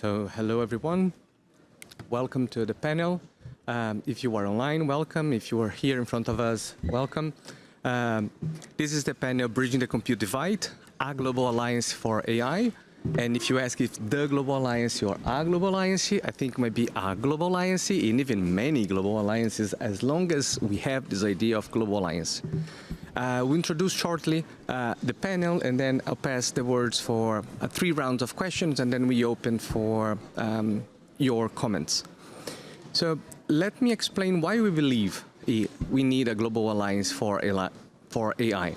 So hello everyone, welcome to the panel. If you are online, welcome. If you are here in front of us, welcome. This is the panel Bridging the Compute Divide, a Global Alliance for AI. And if you ask if the Global Alliance or a Global Alliance, I think it might be a Global Alliance and even many Global Alliances as long as we have this idea of Global Alliance. We'll introduce shortly the panel, and then I'll pass the words for 3 rounds of questions, and then we open for your comments. So let me explain why we believe we need a global alliance for AI.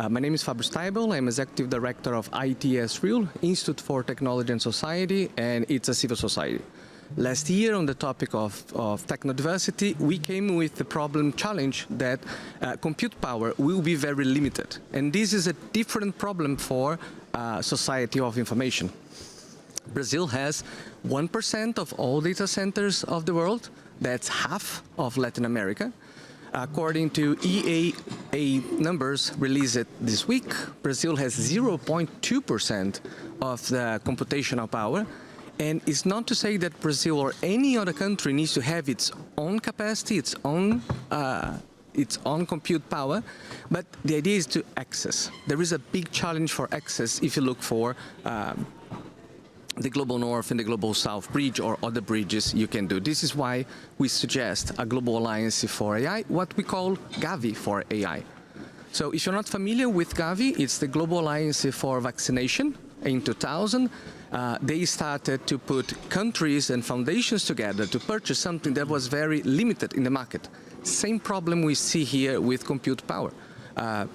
My name is Fabio Steibel. I'm Executive Director of ITS-REAL, Institute for Technology and Society, and it's a civil society. Last year, on the topic of technodiversity, we came with the problem challenge that compute power will be very limited. And this is a different problem for society of information. Brazil has 1% of all data centers of the world. That's half of Latin America. According to EAA numbers released this week, Brazil has 0.2% of the computational power. And it's not to say that Brazil or any other country needs to have its own capacity, its own compute power, but the idea is to access. There is a big challenge for access if you look for the Global North and the Global South bridge or other bridges you can do. This is why we suggest a global alliance for AI, what we call Gavi for AI. So if you're not familiar with Gavi, it's the Global Alliance for Vaccination. In 2000, they started to put countries and foundations together to purchase something that was very limited in the market. Same problem we see here with compute power.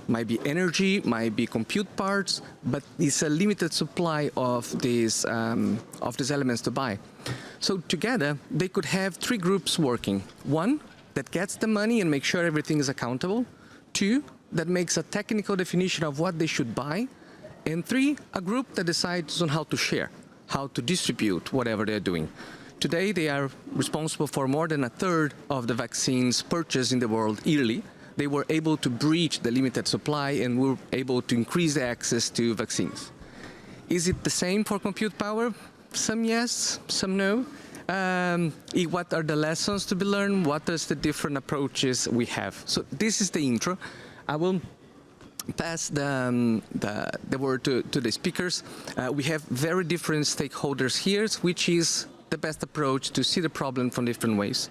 Might be energy, might be compute parts, but it's a limited supply of these elements to buy. So together, they could have 3 groups working. 1, that gets the money and makes sure everything is accountable. 2, that makes a technical definition of what they should buy. And 3, a group that decides on how to share, how to distribute whatever they're doing. Today, they are responsible for more than 1/3 of the vaccines purchased in the world yearly. They were able to breach the limited supply and were able to increase the access to vaccines. Is it the same for compute power? Some yes, some no. What are the lessons to be learned? What are the different approaches we have? So this is the intro. I will pass the word to the speakers. We have very different stakeholders here, which is the best approach to see the problem from different ways.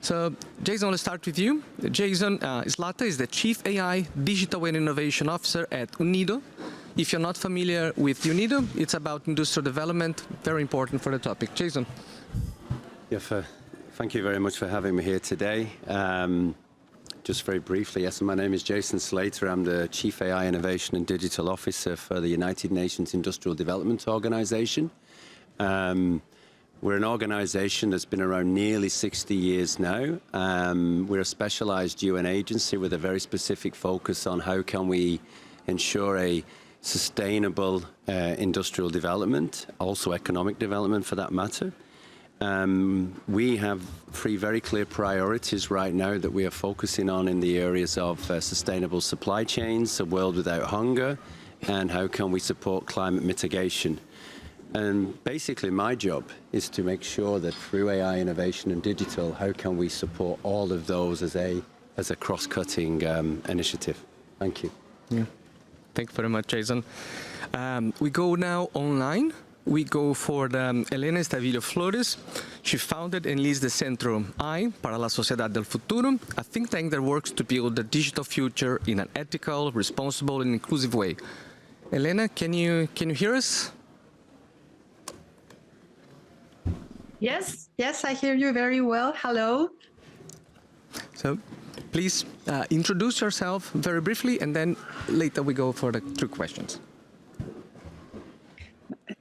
So, Jason, let's start with you. Jason Slata is the Chief AI Digital and Innovation Officer at UNIDO. If you're not familiar with UNIDO, it's about industrial development, very important for the topic. Jason. Yeah, thank you very much for having me here today. Just very briefly, yes, my name is Jason Slater. I'm the Chief AI Innovation and Digital Officer for the United Nations Industrial Development Organization. We're an organization that's been around nearly 60 years now. We're a specialized UN agency with a very specific focus on how can we ensure a sustainable industrial development, also economic development for that matter. We have 3 very clear priorities right now that we are focusing on in the areas of sustainable supply chains, a world without hunger, and how can we support climate mitigation. And basically my job is to make sure that through AI innovation and digital, how can we support all of those as a cross-cutting initiative. Thank you. Yeah. Thank you very much, Jason. We go now online. We go for Helena Estavillo Flores. She founded and leads the Centro I para la Sociedad del Futuro, a think tank that works to build the digital future in an ethical, responsible, and inclusive way. Helena, can you hear us? Yes, I hear you very well. Hello. So, please introduce yourself very briefly, and then later we go for the 2 questions.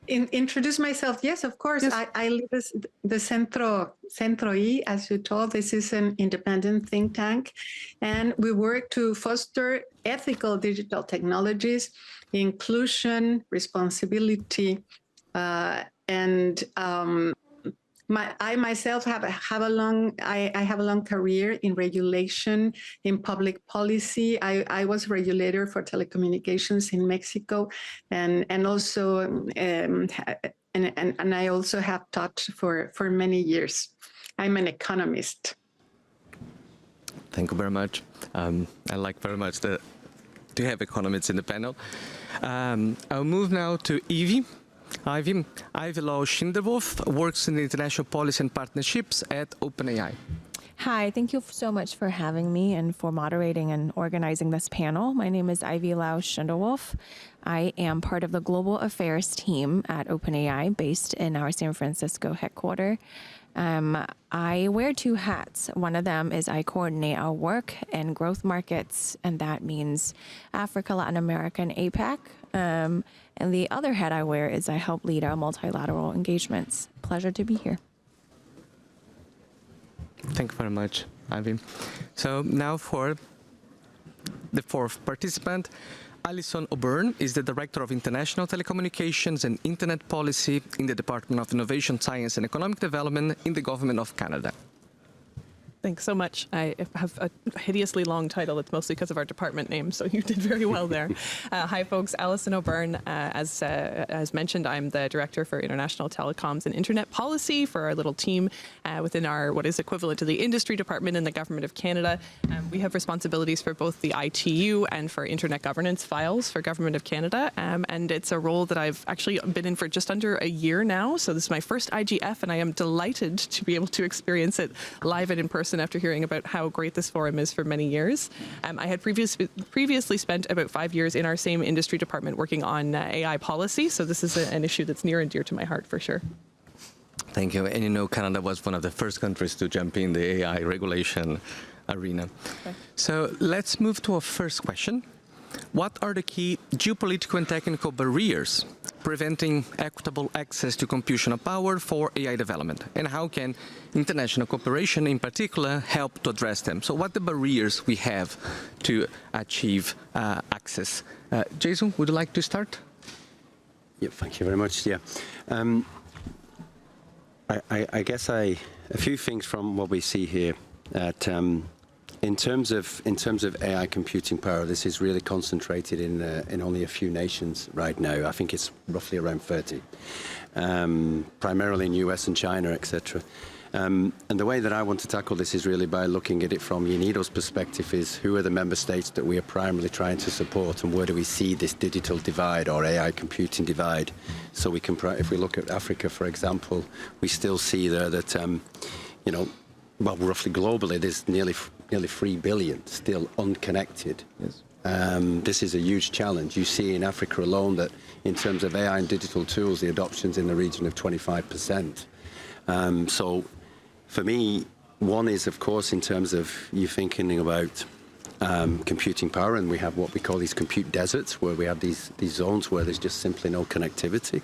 Introduce myself. Yes, of course. Yes. I lead the Centro I, as you told. This is an independent think tank, and we work to foster ethical digital technologies, inclusion, responsibility, and I myself have a long career in regulation, in public policy. I was regulator for telecommunications in Mexico, and also and I also have taught for many years. I'm an economist. Thank you very much. I like very much to have economists in the panel. I'll move now to Ivy. Ivy Lau-Schinderwolf works in international policy and partnerships at OpenAI. Hi, thank you so much for having me and for moderating and organizing this panel. My name is Ivy Lau-Schinderwolf. I am part of the Global Affairs team at OpenAI, based in our San Francisco headquarters. I wear two hats. One of them is I coordinate our work in growth markets, and that means Africa, Latin America, and APAC. And the other hat I wear is I help lead our multilateral engagements. Pleasure to be here. Thank you very much, Ivy. So now for the fourth participant, Alison O'Byrne is the Director of International Telecommunications and Internet Policy in the Department of Innovation, Science and Economic Development in the Government of Canada. Thanks so much. I have a hideously long title. It's mostly because of our department name, so you did very well there. Hi, folks. Alison O'Byrne. As mentioned, I'm the Director for International Telecoms and Internet Policy for our little team within our what is equivalent to the Industry Department in the Government of Canada. We have responsibilities for both the ITU and for Internet governance files for Government of Canada, and it's a role that I've actually been in for just under a year now. So this is my first IGF, and I am delighted to be able to experience it live and in person after hearing about how great this forum is for many years. I had previously spent about 5 years in our same industry department working on AI policy, so this is an issue that's near and dear to my heart for sure. Thank you. And you know, Canada was one of the first countries to jump in the AI regulation arena. Okay. So let's move to our first question. What are the key geopolitical and technical barriers preventing equitable access to computational power for AI development? And how can international cooperation in particular help to address them? So what are the barriers we have to achieve access? Jason, would you like to start? Yeah, thank you very much. Yeah. I guess a few things from what we see here at in terms of AI computing power, this is really concentrated in only a few nations right now. I think it's roughly around 30, primarily in US and China, etc. And the way that I want to tackle this is really by looking at it from UNIDO's perspective is who are the member states that we are primarily trying to support and where do we see this digital divide or AI computing divide. So we can, if we look at Africa, for example, we still see there that, you know, well, roughly globally, there's nearly 3 billion still unconnected. Yes. This is a huge challenge. You see in Africa alone that in terms of AI and digital tools, the adoption's in the region of 25%. So for me, one is, of course, in terms of you thinking about computing power, and we have what we call these compute deserts, where we have these zones where there's just simply no connectivity.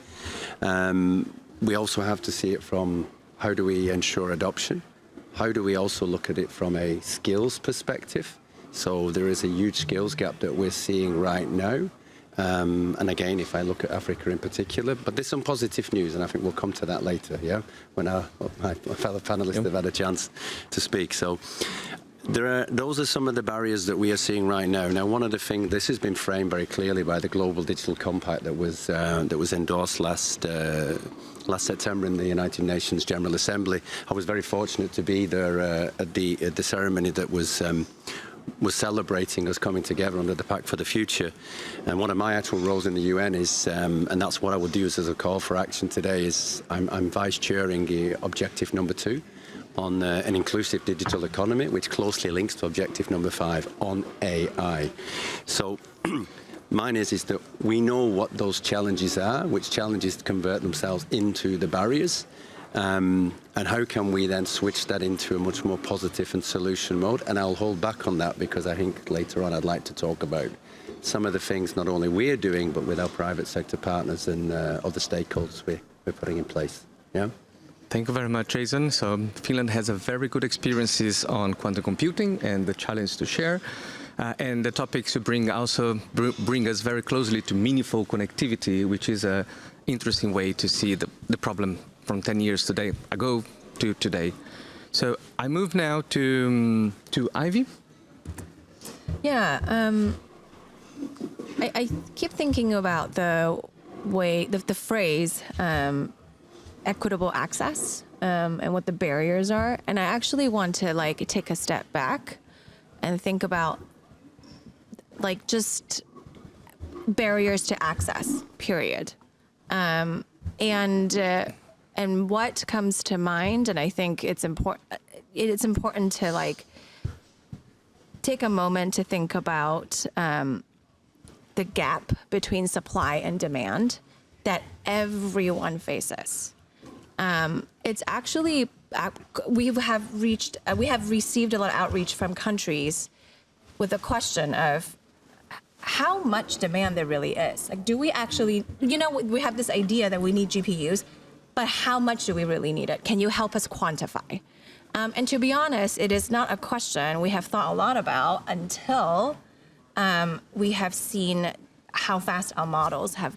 We also have to see it from how do we ensure adoption? How do we also look at it from a skills perspective? So there is a huge skills gap that we're seeing right now. And again, if I look at Africa in particular, but there's some positive news, and I think we'll come to that later, yeah, when my fellow panelists have had a chance to speak. So those are some of the barriers that we are seeing right now. Now, one of the things, this has been framed very clearly by the Global Digital Compact that was endorsed last September in the United Nations General Assembly. I was very fortunate to be there at the ceremony that was celebrating us coming together under the Pact for the Future. And one of my actual roles in the UN is, and that's what I would use as a call for action today, is I'm vice chairing objective number 2 on an inclusive digital economy, which closely links to objective number 5 on AI. So mine is that we know what those challenges are, which challenges convert themselves into the barriers, and how can we then switch that into a much more positive and solution mode? And I'll hold back on that because I think later on I'd like to talk about some of the things not only we're doing, but with our private sector partners and other stakeholders we're putting in place. Yeah. Thank you very much, Jason. So Finland has a very good experiences on quantum computing and the challenge to share. And the topics you bring also bring us very closely to meaningful connectivity, which is an interesting way to see the problem from 10 years ago to today. So I move now to Ivy. Yeah, I keep thinking about the way, the phrase, equitable access and what the barriers are. And I actually want to like take a step back and think about like just barriers to access, period. And what comes to mind, and I think it's important to like take a moment to think about the gap between supply and demand that everyone faces. It's actually we have received a lot of outreach from countries with the question of how much demand there really is. Like, do we actually, we have this idea that we need GPUs, but how much do we really need it? Can you help us quantify? And to be honest, it is not a question we have thought a lot about until we have seen how fast our models have,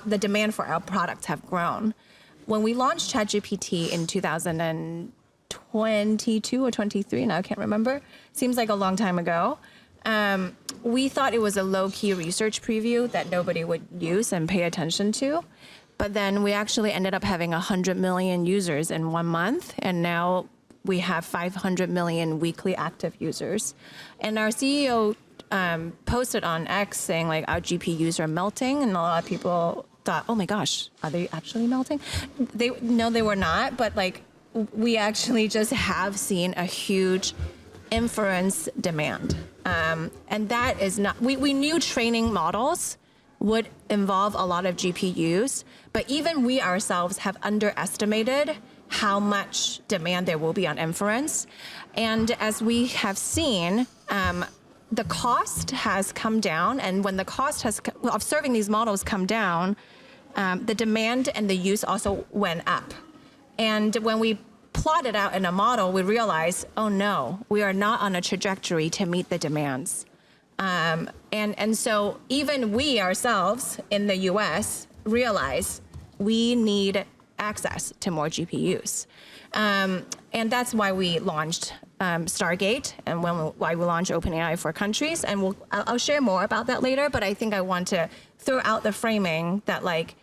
the demand for our products have grown. When we launched ChatGPT in 2022 or 23, now I can't remember, seems like a long time ago, we thought it was a low-key research preview that nobody would use and pay attention to. But then we actually ended up having 100 million users in 1 month, and now we have 500 million weekly active users. And our CEO posted on X saying like our GPUs are melting, and a lot of people thought, oh my gosh, are they actually melting? No, they were not, but like we actually just have seen a huge inference demand. And that is not, we knew training models would involve a lot of GPUs, but even we ourselves have underestimated how much demand there will be on inference. And as we have seen, the cost has come down, and when the cost of serving these models come down, the demand and the use also went up. And when we plot it out in a model, we realize, oh no, we are not on a trajectory to meet the demands. And so even we ourselves in the US realize we need access to more GPUs. And that's why we launched Stargate, and why we launched OpenAI for countries. And I'll share more about that later, but I think I want to throw out the framing that like,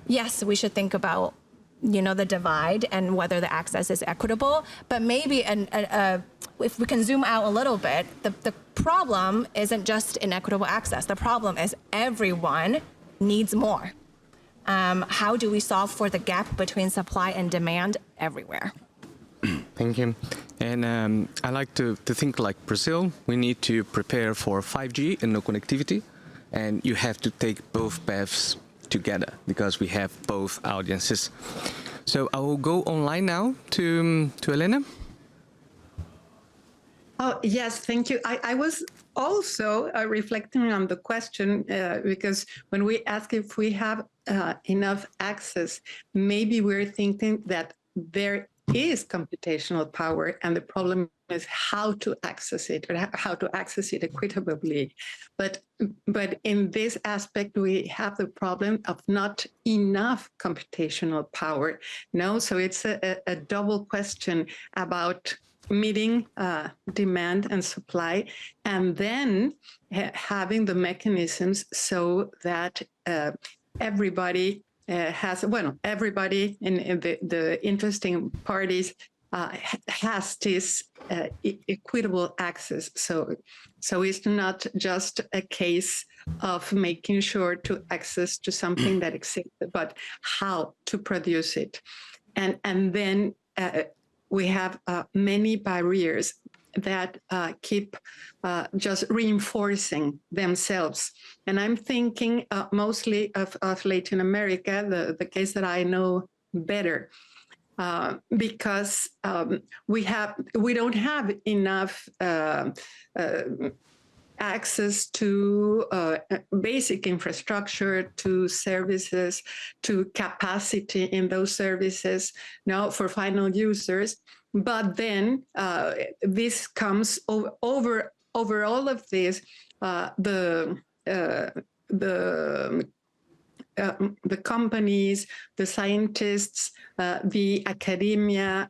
yes, we should think about the divide and whether the access is equitable, but maybe if we can zoom out a little bit, the problem isn't just inequitable access. The problem is everyone needs more. How do we solve for the gap between supply and demand everywhere? Thank you. And I like to think like Brazil. We need to prepare for 5G and no connectivity, and you have to take both paths together because we have both audiences. So I will go online now to Elena. Oh, yes, thank you. I was also reflecting on the question because when we ask if we have enough access, maybe we're thinking that there is computational power, and the problem is how to access it, or how to access it equitably. But in this aspect, we have the problem of not enough computational power. No, so it's a double question about meeting demand and supply, and then having the mechanisms so that everybody everybody in the interesting parties has this equitable access. So it's not just a case of making sure to access to something that exists, but how to produce it. And then we have many barriers that keep just reinforcing themselves. And I'm thinking mostly of Latin America, the case that I know better, because we don't have enough access to basic infrastructure, to services, to capacity in those services now for final users. But then this comes over all of this, the companies, the scientists, the academia,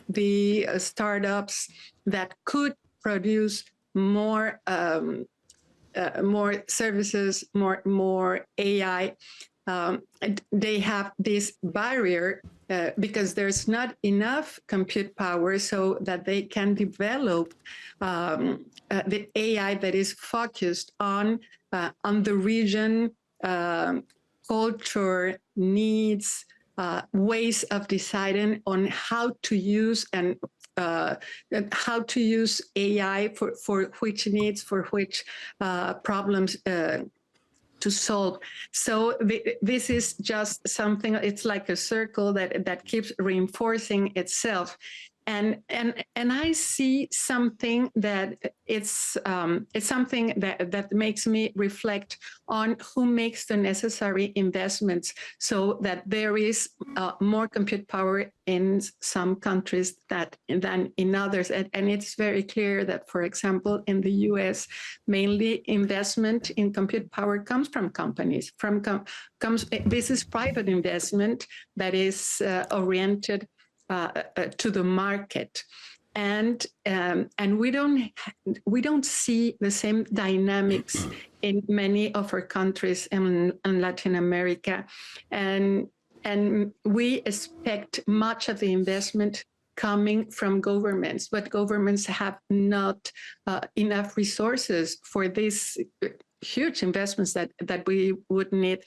the startups that could produce more services, more AI. They have this barrier because there's not enough compute power so that they can develop the AI that is focused on the region, culture, needs, ways of deciding on how to use and how to use AI for which needs, for which problems to solve. So this is just something, it's like a circle that keeps reinforcing itself. And I see something that it's something that makes me reflect on who makes the necessary investments so that there is more compute power in some countries than in others. And it's very clear that, for example, in the US, mainly investment in compute power comes from companies. This is private investment that is oriented to the market, and we don't see the same dynamics in many of our countries in Latin America, and we expect much of the investment coming from governments, but governments have not enough resources for these huge investments that we would need,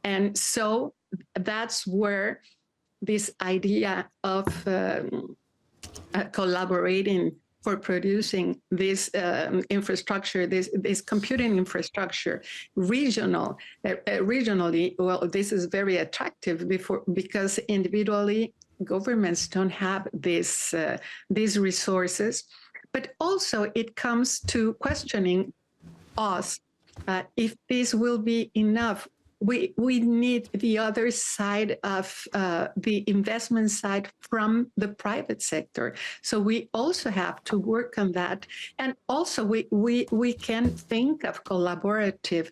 and so that's where this idea of collaborating for producing this infrastructure, this computing infrastructure, regionally, well, this is very attractive because individually governments don't have these resources, but also it comes to questioning us if this will be enough. We need the other side of the investment side from the private sector. So we also have to work on that. And also we can think of collaborative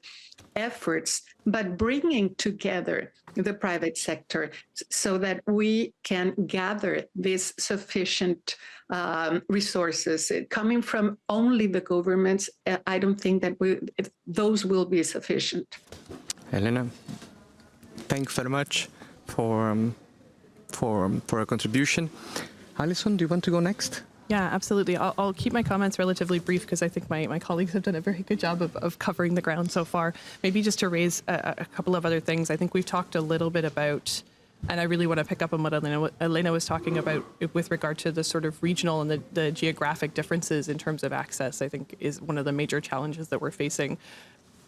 efforts, but bringing together the private sector so that we can gather these sufficient resources. Coming from only the governments, I don't think that those will be sufficient. Elena, thanks very much for a contribution. Alison, do you want to go next? Yeah, absolutely. I'll keep my comments relatively brief because I think my colleagues have done a very good job of covering the ground so far. Maybe just to raise a couple of other things. I think we've talked a little bit about, and I really want to pick up on what Elena was talking about with regard to the sort of regional and the geographic differences in terms of access, I think is one of the major challenges that we're facing.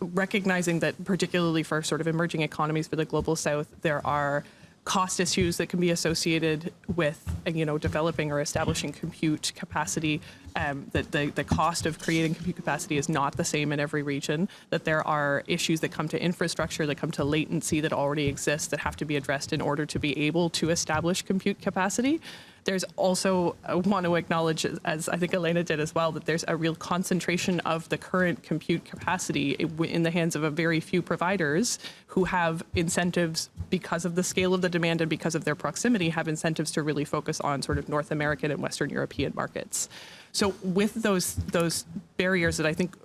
Recognizing that particularly for sort of emerging economies for the global south, there are cost issues that can be associated with, developing or establishing compute capacity, that the cost of creating compute capacity is not the same in every region, that there are issues that come to infrastructure, that come to latency that already exists that have to be addressed in order to be able to establish compute capacity. There's also, I want to acknowledge, as I think Elena did as well, that there's a real concentration of the current compute capacity in the hands of a very few providers who have incentives because of the scale of the demand and because of their proximity, have incentives to really focus on sort of North American and Western European markets. So with those barriers that I think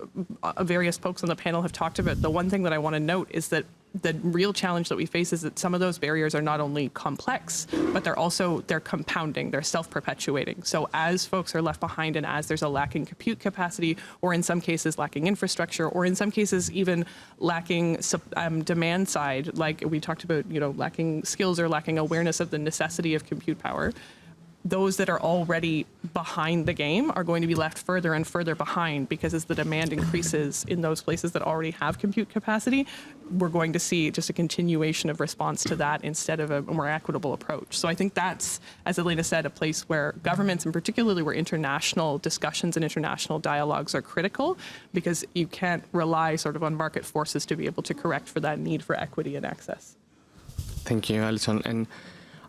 various folks on the panel have talked about, the one thing that I want to note is that the real challenge that we face is that some of those barriers are not only complex, but they're compounding, they're self-perpetuating. So as folks are left behind and as there's a lacking compute capacity, or in some cases lacking infrastructure, or in some cases even lacking demand side, like we talked about, lacking skills or lacking awareness of the necessity of compute power, those that are already behind the game are going to be left further and further behind, because as the demand increases in those places that already have compute capacity, we're going to see just a continuation of response to that instead of a more equitable approach. So I think that's, as Elena said, a place where governments, and particularly where international discussions and international dialogues are critical, because you can't rely sort of on market forces to be able to correct for that need for equity and access. Thank you, Alison. And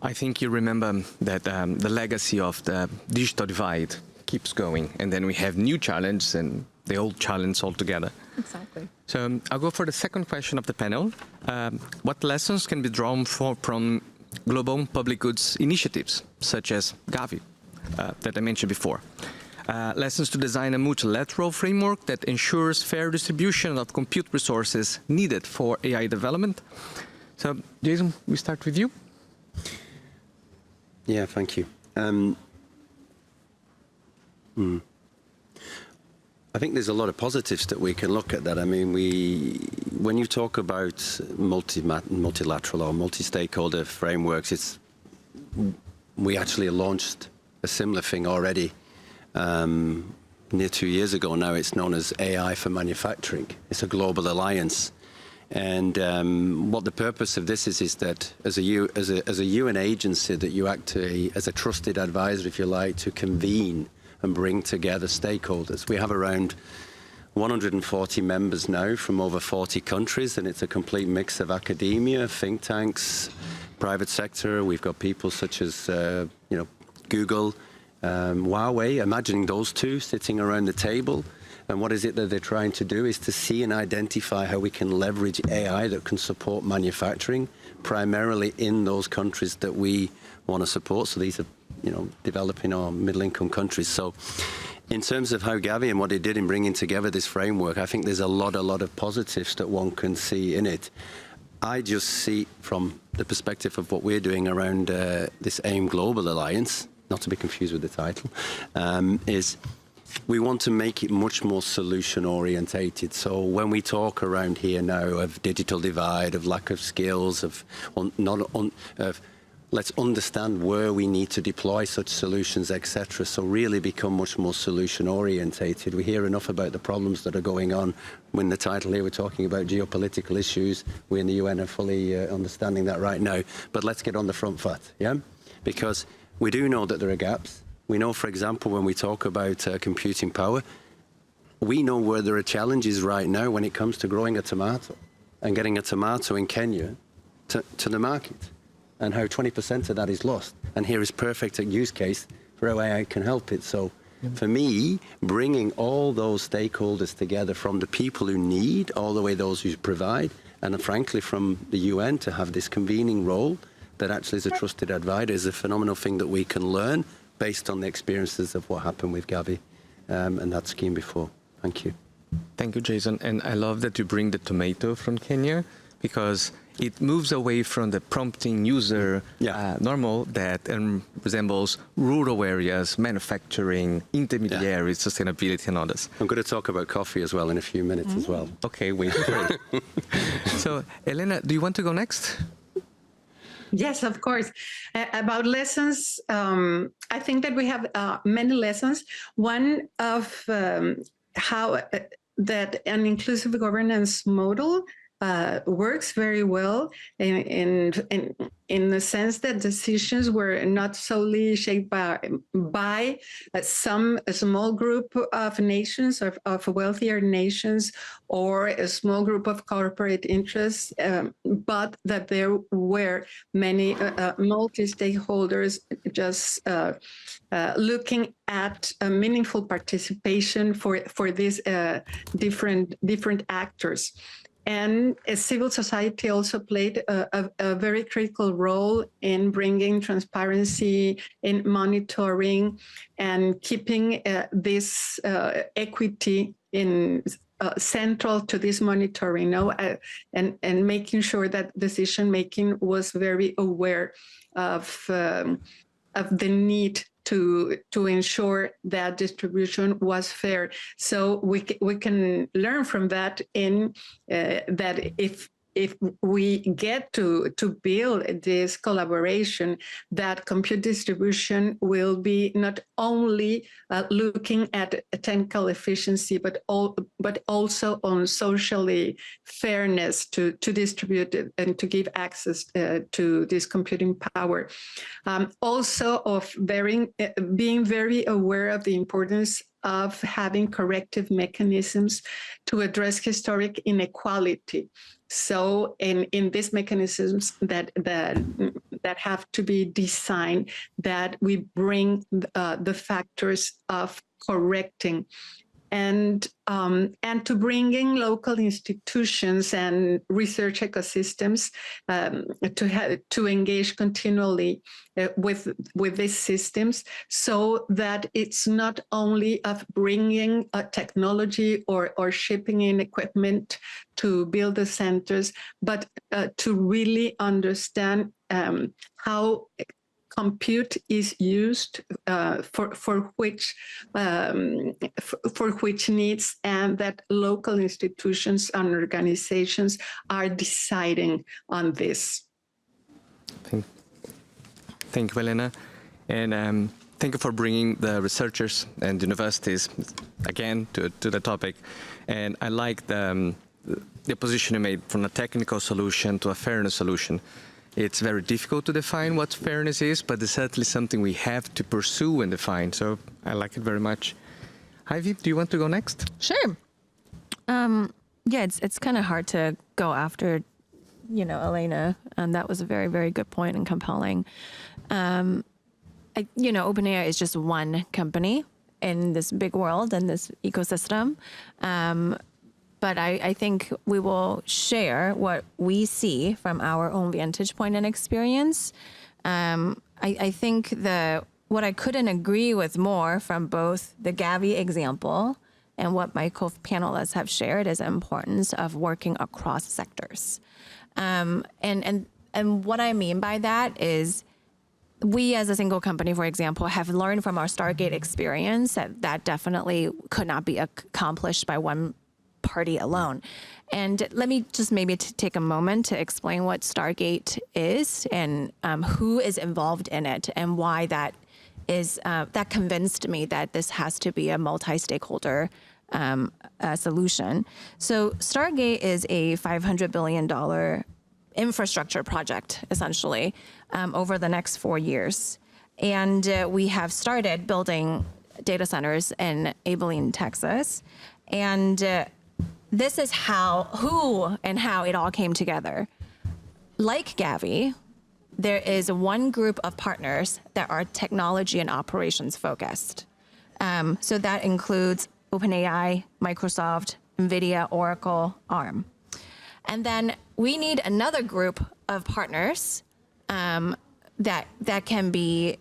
I think you remember that the legacy of the digital divide keeps going, and then we have new challenges and the old challenge altogether. Exactly. So I'll go for the second question of the panel. What lessons can be drawn from global public goods initiatives, such as Gavi, that I mentioned before? Lessons to design a multilateral framework that ensures fair distribution of compute resources needed for AI development. So Jason, we start with you. Yeah, thank you. I think there's a lot of positives that we can look at that. I mean, when you talk about multilateral or multi-stakeholder frameworks, we actually launched a similar thing already near 2 years ago now. It's known as AI for Manufacturing. It's a global alliance. And what the purpose of this is that as a UN agency, that you act as a trusted advisor, if you like, to convene and bring together stakeholders. We have around 140 members now from over 40 countries, and it's a complete mix of academia, think tanks, private sector. We've got people such as Google, Huawei, imagining those two sitting around the table. And what is it that they're trying to do is to see and identify how we can leverage AI that can support manufacturing, primarily in those countries that we want to support. So these are, developing or middle-income countries. So in terms of how Gavi and what he did in bringing together this framework, I think there's a lot of positives that one can see in it. I just see from the perspective of what we're doing around this AIM Global Alliance, not to be confused with the title, is we want to make it much more solution orientated. So when we talk around here now of digital divide, of lack of skills, let's understand where we need to deploy such solutions, etc. So really become much more solution orientated. We hear enough about the problems that are going on. When the title here, we're talking about geopolitical issues. We in the UN are fully understanding that right now. But let's get on the front foot, yeah? Because we do know that there are gaps. We know, for example, when we talk about computing power, we know where there are challenges right now when it comes to growing a tomato and getting a tomato in Kenya to the market, and how 20% of that is lost. And here is perfect use case for how AI can help it. So for me, bringing all those stakeholders together, from the people who need, all the way those who provide, and frankly from the UN to have this convening role that actually is a trusted advisor, is a phenomenal thing that we can learn based on the experiences of what happened with Gavi and that scheme before. Thank you. Thank you, Jason. And I love that you bring the tomato from Kenya, because it moves away from the prompting user normal that resembles rural areas, manufacturing, intermediaries, sustainability, and others. I'm going to talk about coffee as well in a few minutes as well. Okay, wait for it. So, Elena, do you want to go next? Yes, of course. About lessons, I think that we have many lessons. One of how that an inclusive governance model works very well in the sense that decisions were not solely shaped by a small group of nations, of wealthier nations, or a small group of corporate interests, but that there were many multi-stakeholders just looking at a meaningful participation for these different actors. And civil society also played a very critical role in bringing transparency, in monitoring, and keeping this equity in central to this monitoring, and making sure that decision making was very aware of the need to ensure that distribution was fair. So we can learn from that in that if we get to build this collaboration, that compute distribution will be not only looking at technical efficiency, but also on socially fairness to distribute it and to give access to this computing power. Also of being very aware of the importance of having corrective mechanisms to address historic inequality. So in these mechanisms that have to be designed, that we bring the factors of correcting, and to bringing local institutions and research ecosystems to engage continually with these systems, so that it's not only of bringing technology or shipping in equipment to build the centers, but to really understand how compute is used for which needs, and that local institutions and organizations are deciding on this. Thank you, Elena. And thank you for bringing the researchers and universities again to the topic. And I like the position you made from a technical solution to a fairness solution. It's very difficult to define what fairness is, but it's certainly something we have to pursue and define. So I like it very much. Ivy, do you want to go next? Sure. Yeah, it's kind of hard to go after, Elena, and that was a very, very good point and compelling. OpenAI is just one company in this big world and this ecosystem. But I think we will share what we see from our own vantage point and experience. I think what I couldn't agree with more from both the Gavi example and what my co-panelists have shared is the importance of working across sectors. And what I mean by that is we as a single company, for example, have learned from our Stargate experience that definitely could not be accomplished by one party alone. And let me just maybe take a moment to explain what Stargate is and who is involved in it and why that is that convinced me that this has to be a multi-stakeholder solution. So Stargate is a $500 billion infrastructure project, essentially, over the next 4 years. And we have started building data centers in Abilene, Texas. And this is who and how it all came together. Like Gavi, there is one group of partners that are technology and operations focused. So that includes OpenAI, Microsoft, NVIDIA, Oracle, ARM. And then we need another group of partners that can be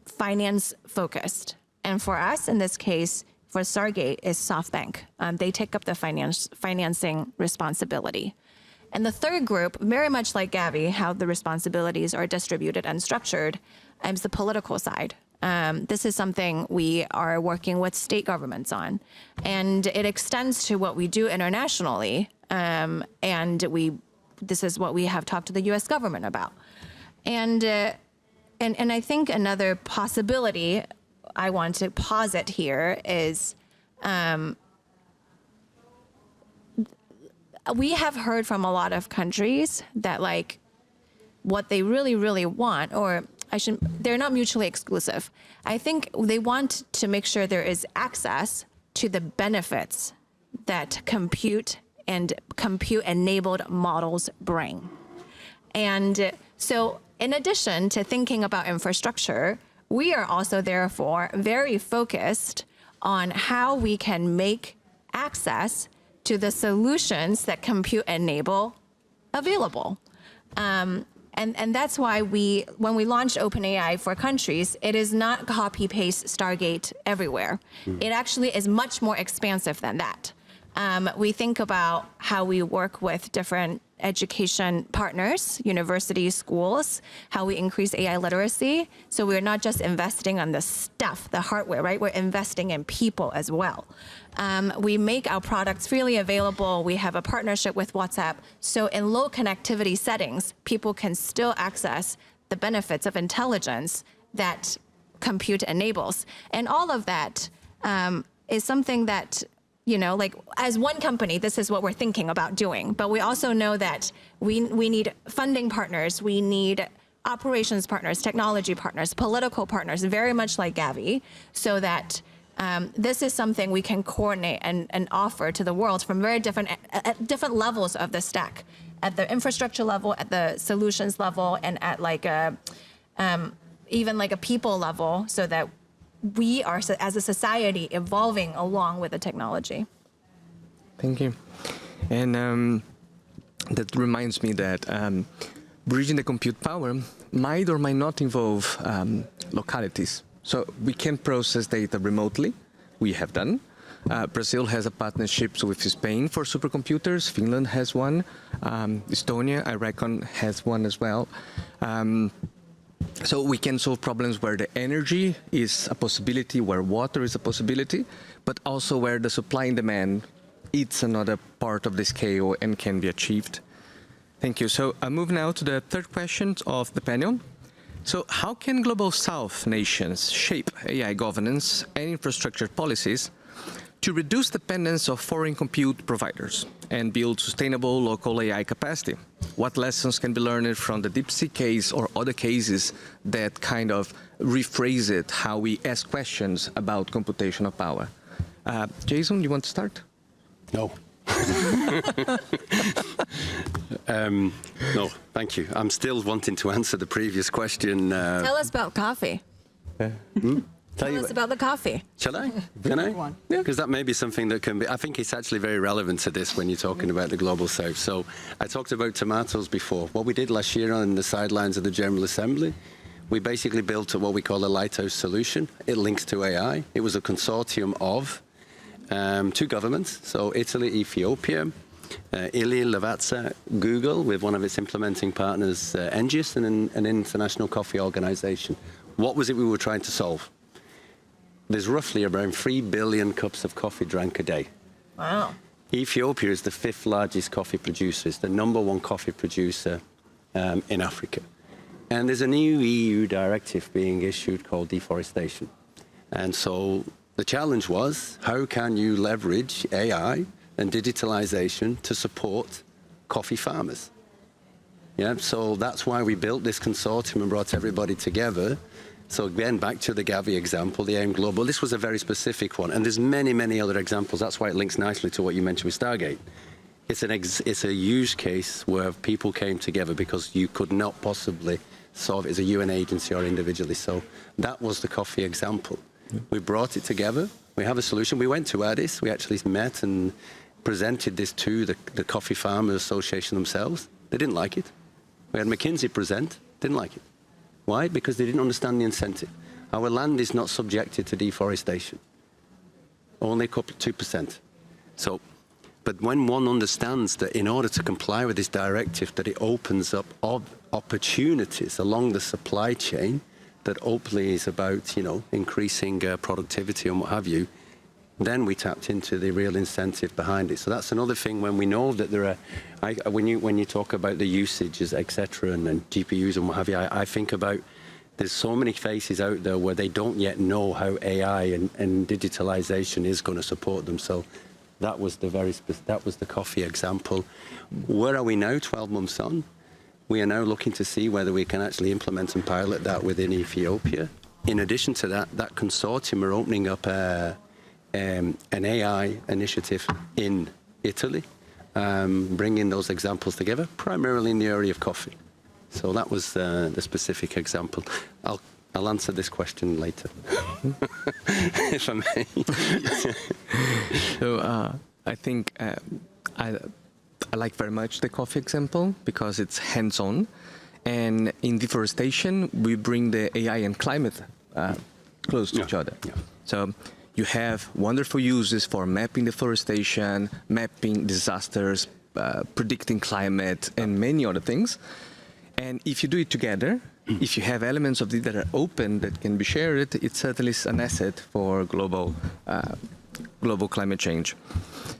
finance focused. And for us, in this case, for Stargate, is SoftBank. They take up the financing responsibility. And the third group, very much like Gavi, how the responsibilities are distributed and structured, is the political side. This is something we are working with state governments on. And it extends to what we do internationally. And this is what we have talked to the US government about. And I think another possibility I want to posit here is we have heard from a lot of countries that like what they really, really want, or they're not mutually exclusive. I think they want to make sure there is access to the benefits that compute and compute-enabled models bring. And so in addition to thinking about infrastructure, we are also therefore very focused on how we can make access to the solutions that compute enable available. And that's why when we launched OpenAI for countries, it is not copy-paste Stargate everywhere. It actually is much more expansive than that. We think about how we work with different education partners, universities, schools, how we increase AI literacy. So we're not just investing on the stuff, the hardware, right? We're investing in people as well. We make our products freely available. We have a partnership with WhatsApp. So in low connectivity settings, people can still access the benefits of intelligence that compute enables. And all of that is something that, like as one company, this is what we're thinking about doing. But we also know that we need funding partners, we need operations partners, technology partners, political partners, very much like Gavi, so that this is something we can coordinate and offer to the world from very at different levels of the stack, at the infrastructure level, at the solutions level, and at like even like a people level, so that we are, as a society, evolving along with the technology. Thank you. And that reminds me that bridging the compute power might or might not involve localities. So we can process data remotely. We have done. Brazil has a partnership with Spain for supercomputers. Finland has one. Estonia, I reckon, has one as well. So we can solve problems where the energy is a possibility, where water is a possibility, but also where the supply and demand, it's another part of the scale and can be achieved. Thank you. So I move now to the third question of the panel. So how can Global South nations shape AI governance and infrastructure policies to reduce dependence of foreign compute providers and build sustainable local AI capacity? What lessons can be learned from the DeepSeek case or other cases that kind of rephrase it, how we ask questions about computational power? Jason, you want to start? No. No, thank you. I'm still wanting to answer the previous question. Tell us about coffee. Tell us about the coffee. Shall I? Can I? Yeah, because that may be something that can be, I think it's actually very relevant to this when you're talking about the Global South. So I talked about tomatoes before. What we did last year on the sidelines of the General Assembly, we basically built what we call a lighthouse solution. It links to AI. It was a consortium of two governments, so Italy, Ethiopia, Ili, Lavazza, Google, with one of its implementing partners, Engis, and an international coffee organization. What was it we were trying to solve? There's roughly around 3 billion cups of coffee drank a day. Wow. Ethiopia is the 5th largest coffee producer. It's the #1 coffee producer in Africa. And there's a new EU directive being issued called deforestation. And so the challenge was, how can you leverage AI and digitalization to support coffee farmers? Yeah, so that's why we built this consortium and brought everybody together. So again, back to the Gavi example, the AIM Global, this was a very specific one. And there's many, many other examples. That's why it links nicely to what you mentioned with Stargate. It's a use case where people came together because you could not possibly solve it as a UN agency or individually. So that was the coffee example. We brought it together. We have a solution. We went to Addis. We actually met and presented this to the Coffee Farmers Association themselves. They didn't like it. We had McKinsey present. Didn't like it. Why? Because they didn't understand the incentive. Our land is not subjected to deforestation. Only 2%. So, but when one understands that in order to comply with this directive, that it opens up opportunities along the supply chain, that openly is about, increasing productivity and what have you, then we tapped into the real incentive behind it. So that's another thing when we know that there are, when you talk about the usages, et cetera, and GPUs and what have you, I think about there's so many faces out there where they don't yet know how AI and digitalization is going to support them. So that was the coffee example. Where are we now, 12 months on? We are now looking to see whether we can actually implement and pilot that within Ethiopia. In addition to that, that consortium are opening up an AI initiative in Italy, bringing those examples together, primarily in the area of coffee. So that was the specific example. I'll answer this question later, if I may. So I think I like very much the coffee example because it's hands-on. And in deforestation, we bring the AI and climate close to each other. Yeah. So you have wonderful uses for mapping deforestation, mapping disasters, predicting climate, and many other things. And if you do it together, if you have elements of it that are open, that can be shared, it certainly is an asset for global climate change.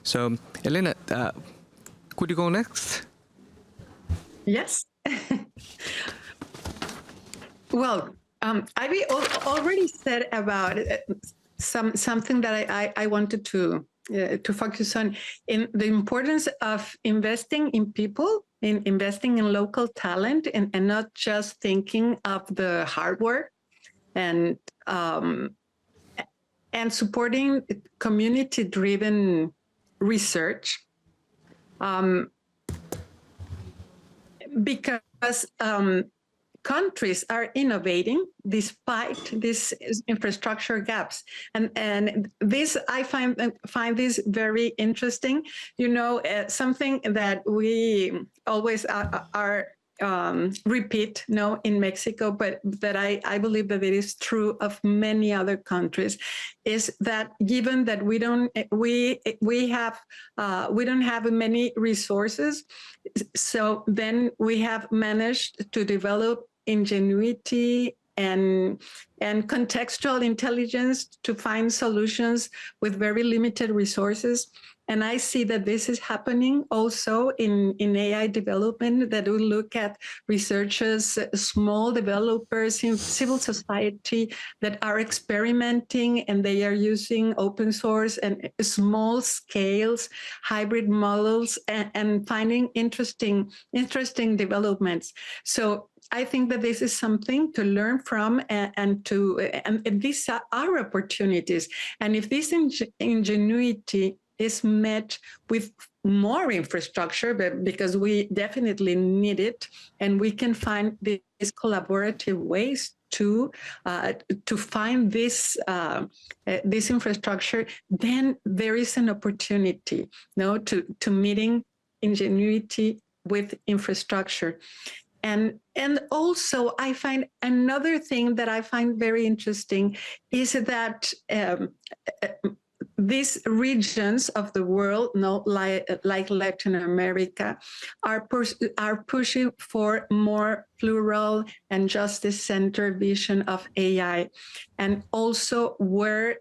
So, Elena, could you go next? Yes. Well, I already said about something that I wanted to focus on, in the importance of investing in people, in investing in local talent, and not just thinking of the hardware, and supporting community-driven research, because countries are innovating despite these infrastructure gaps, and this I find this very interesting. Something that we always are repeat, in Mexico, but that I believe that it is true of many other countries, is that given that we don't have many resources, so then we have managed to develop ingenuity and contextual intelligence to find solutions with very limited resources. And I see that this is happening also in AI development, that we look at researchers, small developers in civil society that are experimenting, and they are using open source and small scales, hybrid models, and finding interesting developments. So I think that this is something to learn from, and these are opportunities. And if this ingenuity is met with more infrastructure, but because we definitely need it, and we can find these collaborative ways to find this infrastructure, then there is an opportunity, to meeting ingenuity with infrastructure. And also, I find another thing that I find very interesting is that these regions of the world, like Latin America, are pushing for more plural and justice-centered vision of AI, and also where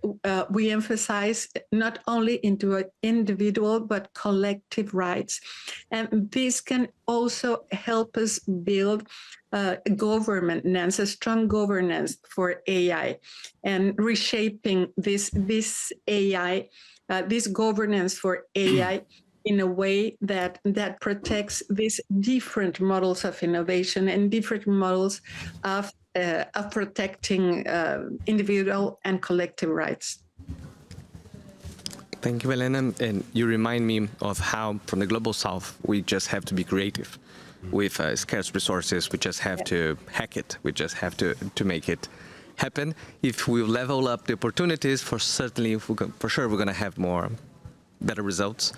we emphasize not only individual but collective rights. And this can also help us build governance, a strong governance for AI, and reshaping this AI, this governance for AI in a way that protects these different models of innovation and different models of protecting individual and collective rights. Thank you, Elena. And you remind me of how, from the Global South, we just have to be creative. With scarce resources, we just have to hack it. We just have to make it happen. If we level up the opportunities, for sure we're going to have better results.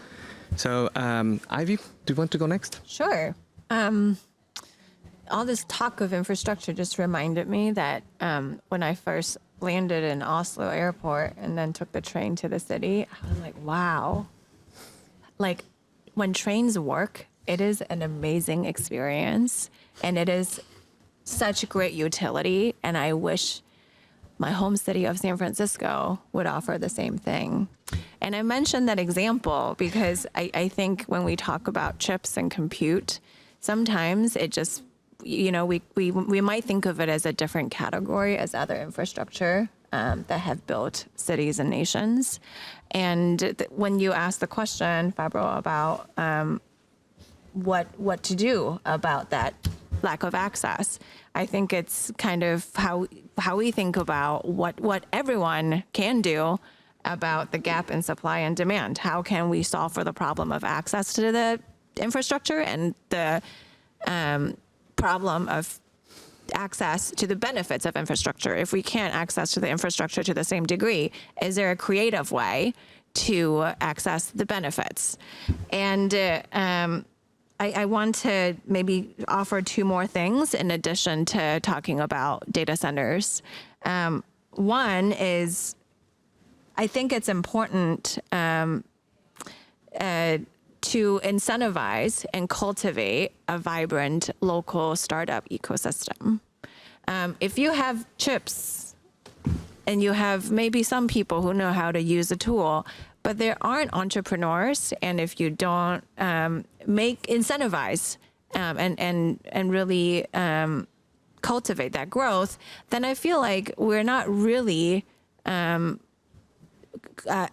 So, Ivy, do you want to go next? Sure. All this talk of infrastructure just reminded me that when I first landed in Oslo airport and then took the train to the city, I was like, wow. Like, when trains work, it is an amazing experience, and it is such great utility, and I wish my home city of San Francisco would offer the same thing. And I mentioned that example because I think when we talk about chips and compute, sometimes it just, we might think of it as a different category as other infrastructure that have built cities and nations. And when you ask the question, Fabro, about what to do about that lack of access, I think it's kind of how we think about what everyone can do about the gap in supply and demand. How can we solve for the problem of access to the infrastructure and the problem of access to the benefits of infrastructure? If we can't access to the infrastructure to the same degree, is there a creative way to access the benefits? And I want to maybe offer two more things in addition to talking about data centers. One is, I think it's important to incentivize and cultivate a vibrant local startup ecosystem. If you have chips and you have maybe some people who know how to use a tool, but there aren't entrepreneurs, and if you don't incentivize and really cultivate that growth, then I feel like we're not really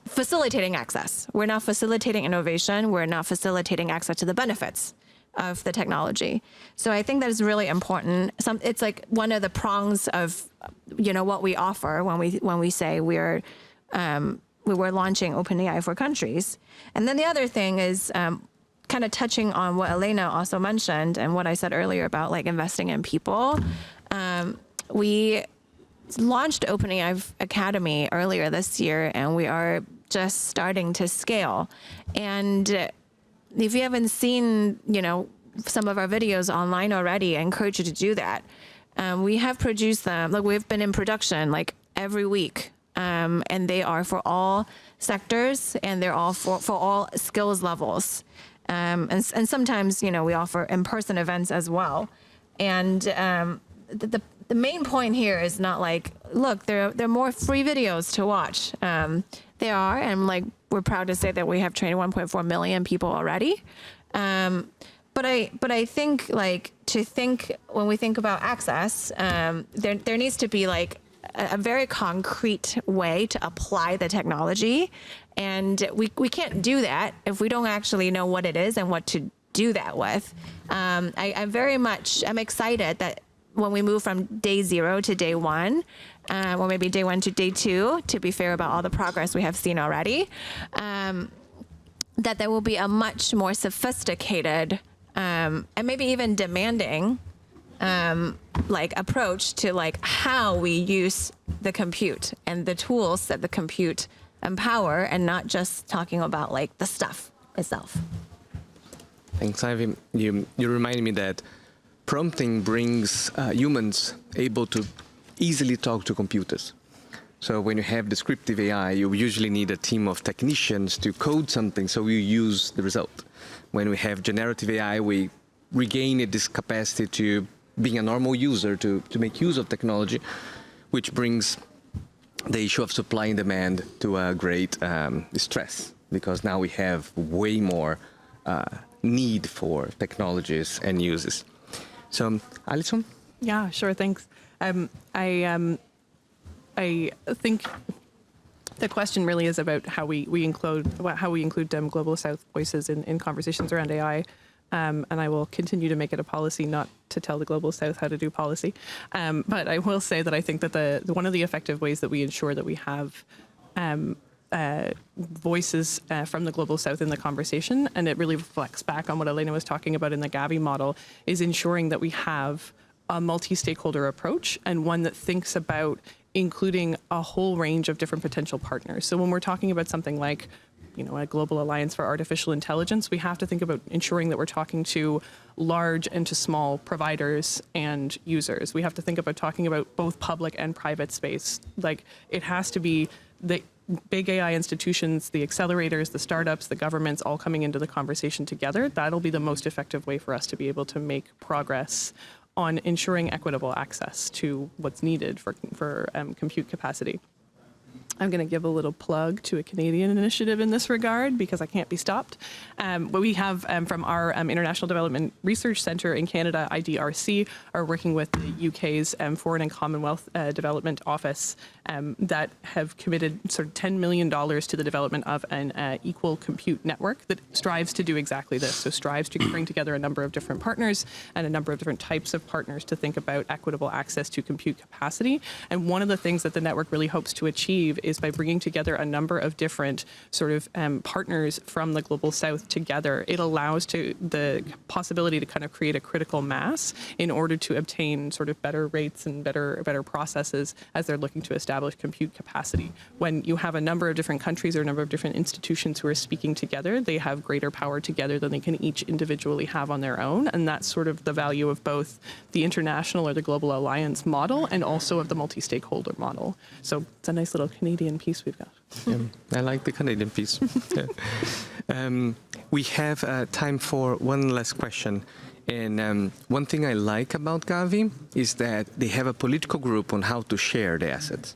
facilitating access. We're not facilitating innovation. We're not facilitating access to the benefits of the technology. So I think that is really important. It's like one of the prongs of what we offer when we say we were launching OpenAI for countries. And then the other thing is kind of touching on what Elena also mentioned and what I said earlier about like investing in people. We launched OpenAI Academy earlier this year, and we are just starting to scale. And if you haven't seen, some of our videos online already, I encourage you to do that. We have produced them, we've been in production like every week. And they are for all sectors, and they're all for all skills levels. And sometimes, we offer in-person events as well. And the main point here is not like, look, there are more free videos to watch. There are, and like we're proud to say that we have trained 1.4 million people already. But I think like when we think about access, there needs to be like a very concrete way to apply the technology, and we can't do that if we don't actually know what it is and what to do that with. I'm excited that when we move from day 0 to day 1, or maybe day 1 to day 2, to be fair about all the progress we have seen already, that there will be a much more sophisticated and maybe even demanding like approach to like how we use the compute and the tools that the compute empower, and not just talking about like the stuff itself. Thanks, Ivy. You reminded me that prompting brings humans able to easily talk to computers. So when you have descriptive AI, you usually need a team of technicians to code something so you use the result. When we have generative AI, we regain this capacity to being a normal user, to make use of technology, which brings the issue of supply and demand to a great stress, because now we have way more need for technologies and uses. So, Alison? Yeah, sure, thanks. I think the question really is about how we include Global South voices in conversations around AI. And I will continue to make it a policy not to tell the Global South how to do policy. But I will say that I think that one of the effective ways that we ensure that we have voices from the Global South in the conversation, and it really reflects back on what Elena was talking about in the Gavi model, is ensuring that we have a multi-stakeholder approach, and one that thinks about including a whole range of different potential partners. So when we're talking about something like, a global alliance for artificial intelligence, we have to think about ensuring that we're talking to large and to small providers and users. We have to think about talking about both public and private space. Like, it has to be the big AI institutions, the accelerators, the startups, the governments all coming into the conversation together. That'll be the most effective way for us to be able to make progress on ensuring equitable access to what's needed for compute capacity. I'm going to give a little plug to a Canadian initiative in this regard because I can't be stopped. But we have from our International Development Research Centre in Canada, IDRC, are working with the UK's Foreign and Commonwealth Development Office that have committed sort of $10 million to the development of an equal compute network that strives to do exactly this. So strives to bring together a number of different partners and a number of different types of partners to think about equitable access to compute capacity. And one of the things that the network really hopes to achieve is by bringing together a number of different sort of partners from the Global South together, it allows to the possibility to kind of create a critical mass in order to obtain sort of better rates and better processes as they're looking to establish compute capacity. When you have a number of different countries or a number of different institutions who are speaking together, they have greater power together than they can each individually have on their own. And that's sort of the value of both the international or the global alliance model and also of the multi-stakeholder model. So it's a nice little Canadian piece we've got. Yeah, I like the Canadian piece. We have time for one last question. And one thing I like about Gavi is that they have a political group on how to share the assets.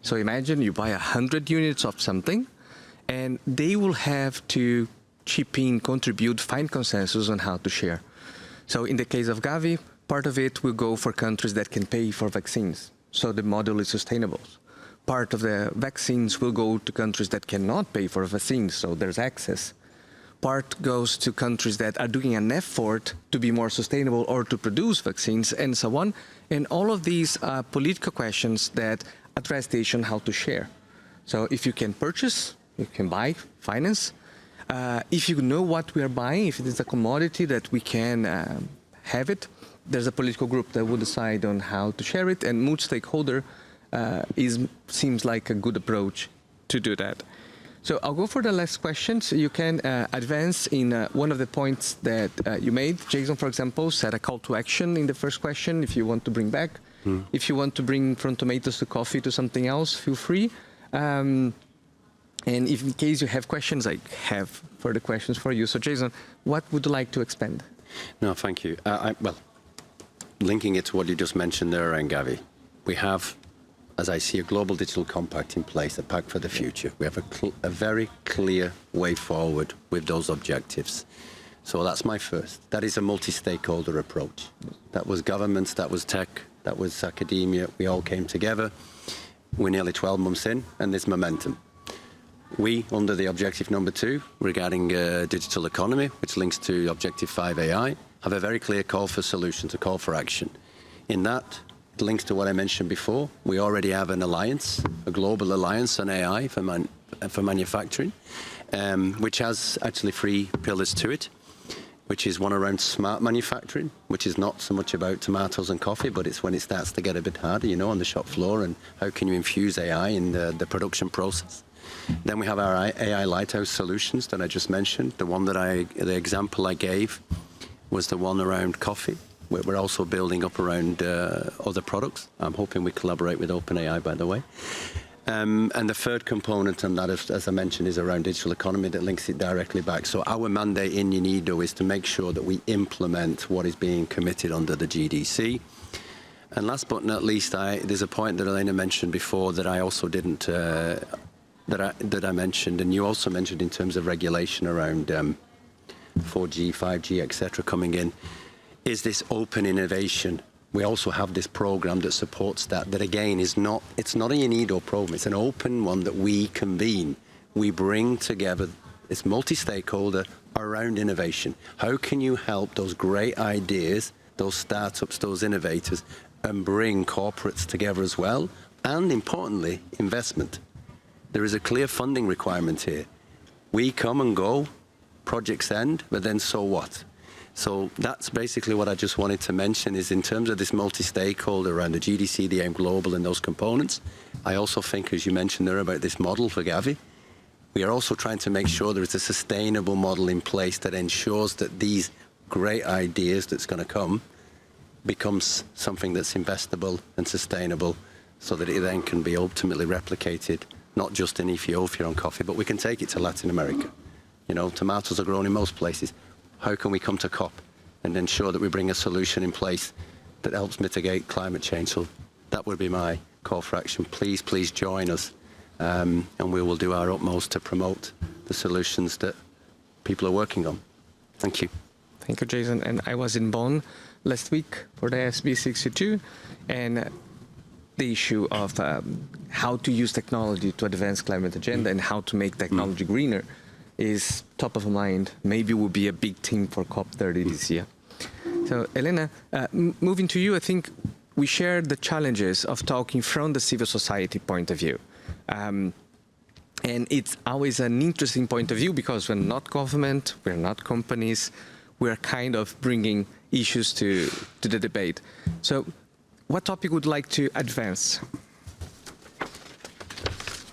So imagine you buy 100 units of something, and they will have to chip in, contribute, find consensus on how to share. So in the case of Gavi, part of it will go for countries that can pay for vaccines. So the model is sustainable. Part of the vaccines will go to countries that cannot pay for vaccines, so there's access. Part goes to countries that are doing an effort to be more sustainable or to produce vaccines, and so on. And all of these are political questions that address the issue on how to share. So if you can purchase, you can buy, finance. If you know what we are buying, if it is a commodity that we can have it, there's a political group that will decide on how to share it, and multi-stakeholder seems like a good approach to do that. So I'll go for the last question. So you can advance in one of the points that you made. Jason, for example, said a call to action in the first question if you want to bring back. If you want to bring from tomatoes to coffee to something else, feel free. And if in case you have questions, I have further questions for you. So Jason, what would you like to expand? No, thank you. Well, linking it to what you just mentioned there, Gavi, we have, as I see, a global digital compact in place, a pact for the future. We have a very clear way forward with those objectives. So that's my first. That is a multi-stakeholder approach. That was governments, that was tech, that was academia. We all came together. We're nearly 12 months in, and there's momentum. We, under the objective number 2, regarding digital economy, which links to objective 5 AI, have a very clear call for solutions, a call for action. In that, it links to what I mentioned before. We already have an alliance, a global alliance on AI for manufacturing, which has actually 3 pillars to it, which is one around smart manufacturing, which is not so much about tomatoes and coffee, but it's when it starts to get a bit harder, you know, on the shop floor, and how can you infuse AI in the production process. Then we have our AI Lighthouse solutions that I just mentioned. The example I gave was the one around coffee. We're also building up around other products. I'm hoping we collaborate with OpenAI, by the way. And the third component, and that, as I mentioned, is around digital economy that links it directly back. So our mandate in UNIDO is to make sure that we implement what is being committed under the GDC. And last but not least, there's a point that Elena mentioned before that I also didn't, that I mentioned, and you also mentioned in terms of regulation around 4G, 5G, etc. coming in, is this open innovation. We also have this program that supports that again it's not a UNIDO program, it's an open one that we convene. We bring together, it's multi-stakeholder around innovation. How can you help those great ideas, those startups, those innovators, and bring corporates together as well? And importantly, investment. There is a clear funding requirement here. We come and go, projects end, but then so what? So that's basically what I just wanted to mention, is in terms of this multi-stakeholder around the GDC, the AIM Global and those components. I also think, as you mentioned there about this model for Gavi, we are also trying to make sure there is a sustainable model in place that ensures that these great ideas that's going to come becomes something that's investable and sustainable, so that it then can be ultimately replicated, not just in Ethiopia on coffee, but we can take it to Latin America. You know, tomatoes are grown in most places. How can we come to COP and ensure that we bring a solution in place that helps mitigate climate change? So that would be my call for action. Please, please join us, and we will do our utmost to promote the solutions that people are working on. Thank you. Thank you, Jason. And I was in Bonn last week for the SB 62, and the issue of how to use technology to advance climate agenda and how to make technology greener is top of mind. Maybe will be a big theme for COP30 this year. So, Elena, moving to you, I think we share the challenges of talking from the civil society point of view. And it's always an interesting point of view because we're not government, we're not companies, we're kind of bringing issues to the debate. So, what topic would you like to advance?